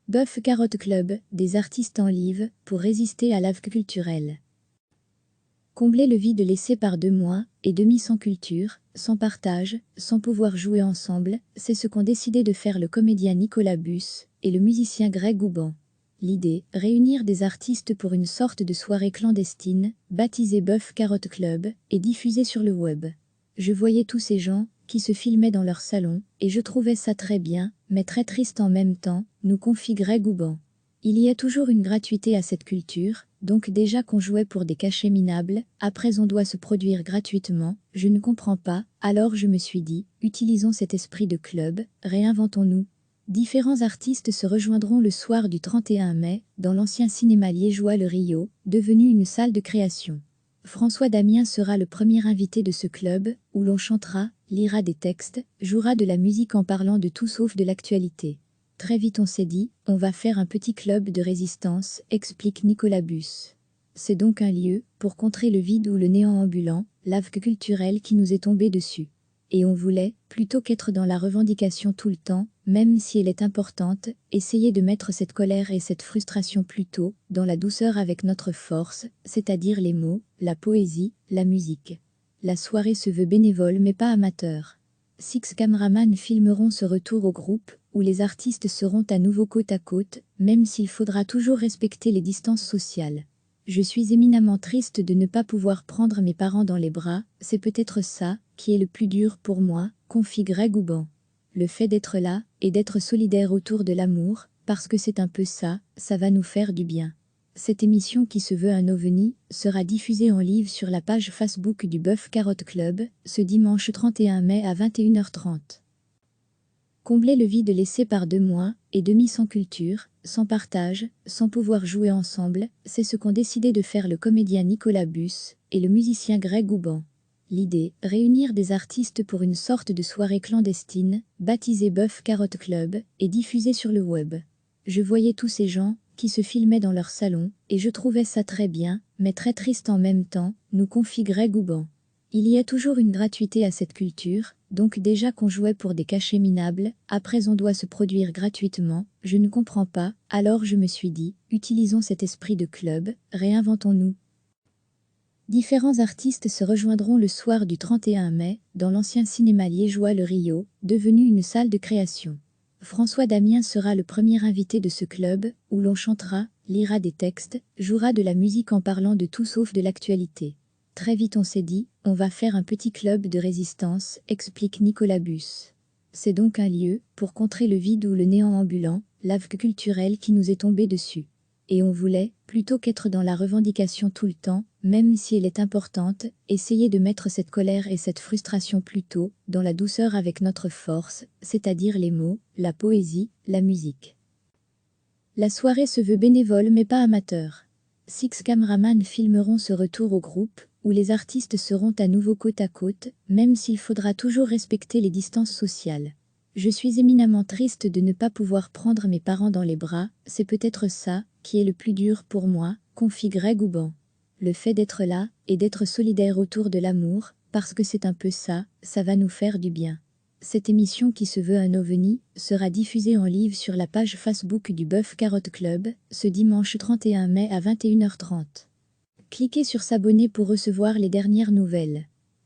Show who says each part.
Speaker 1: Bœuf Carotte Club, des artistes en live pour résister à l'ave culturelle. Combler le vide laissé par 2 mois et demi sans culture, sans partage, sans pouvoir jouer ensemble, c'est ce qu'ont décidé de faire le comédien Nicolas Busse et le musicien Greg Gouban. L'idée, réunir des artistes pour une sorte de soirée clandestine, baptisée Bœuf Carotte Club, et diffusée sur le web. Je voyais tous ces gens qui se filmaient dans leur salon, et je trouvais ça très bien, mais très triste en même temps, nous confie Greg Gouban. Il y a toujours une gratuité à cette culture, donc déjà qu'on jouait pour des cachets minables, après on doit se produire gratuitement, je ne comprends pas, alors je me suis dit, utilisons cet esprit de club, réinventons-nous. Différents artistes se rejoindront le soir du 31 mai, dans l'ancien cinéma liégeois Le Rio, devenu une salle de création. François Damien sera le premier invité de ce club, où l'on chantera, lira des textes, jouera de la musique en parlant de tout sauf de l'actualité. Très vite on s'est dit, on va faire un petit club de résistance, explique Nicolas Busse. C'est donc un lieu, pour contrer le vide ou le néant ambulant, l'ave culturelle qui nous est tombée dessus. Et on voulait, plutôt qu'être dans la revendication tout le temps, même si elle est importante, essayer de mettre cette colère et cette frustration plutôt dans la douceur avec notre force, c'est-à-dire les mots, la poésie, la musique. La soirée se veut bénévole mais pas amateur. 6 caméramans filmeront ce retour au groupe, où les artistes seront à nouveau côte à côte, même s'il faudra toujours respecter les distances sociales. Je suis éminemment triste de ne pas pouvoir prendre mes parents dans les bras, c'est peut-être ça qui est le plus dur pour moi, confie Greg Gouban. Le fait d'être là, et d'être solidaire autour de l'amour, parce que c'est un peu ça, ça va nous faire du bien. Cette émission qui se veut un ovni, sera diffusée en live sur la page Facebook du Bœuf Carotte Club, ce dimanche 31 mai à 21h30. Combler le vide laissé par 2 mois et demi sans culture, sans partage, sans pouvoir jouer ensemble, c'est ce qu'ont décidé de faire le comédien Nicolas Busse et le musicien Greg Gouban. L'idée, réunir des artistes pour une sorte de soirée clandestine, baptisée Bœuf Carotte Club, et diffusée sur le web. Je voyais tous ces gens qui se filmaient dans leur salon, et je trouvais ça très bien, mais très triste en même temps, nous confie Greg Gouban. Il y a toujours une gratuité à cette culture, donc déjà qu'on jouait pour des cachets minables, après on doit se produire gratuitement, je ne comprends pas, alors je me suis dit, utilisons cet esprit de club, réinventons-nous. Différents artistes se rejoindront le soir du 31 mai, dans l'ancien cinéma liégeois Le Rio, devenu une salle de création. François Damien sera le premier invité de ce club, où l'on chantera, lira des textes, jouera de la musique en parlant de tout sauf de l'actualité. Très vite on s'est dit, on va faire un petit club de résistance, explique Nicolas Busse. C'est donc un lieu, pour contrer le vide ou le néant ambulant, l'ave culturelle qui nous est tombée dessus. Et on voulait, plutôt qu'être dans la revendication tout le temps, même si elle est importante, essayer de mettre cette colère et cette frustration plutôt dans la douceur avec notre force, c'est-à-dire les mots, la poésie, la musique. La soirée se veut bénévole mais pas amateur. 6 caméramans filmeront ce retour au groupe, où les artistes seront à nouveau côte à côte, même s'il faudra toujours respecter les distances sociales. Je suis éminemment triste de ne pas pouvoir prendre mes parents dans les bras, c'est peut-être ça qui est le plus dur pour moi, confie Greg Gouban. Le fait d'être là, et d'être solidaire autour de l'amour, parce que c'est un peu ça, ça va nous faire du bien. Cette émission qui se veut un ovni, sera diffusée en live sur la page Facebook du Bœuf Carotte Club, ce dimanche 31 mai à 21h30. Cliquez sur s'abonner pour recevoir les dernières nouvelles.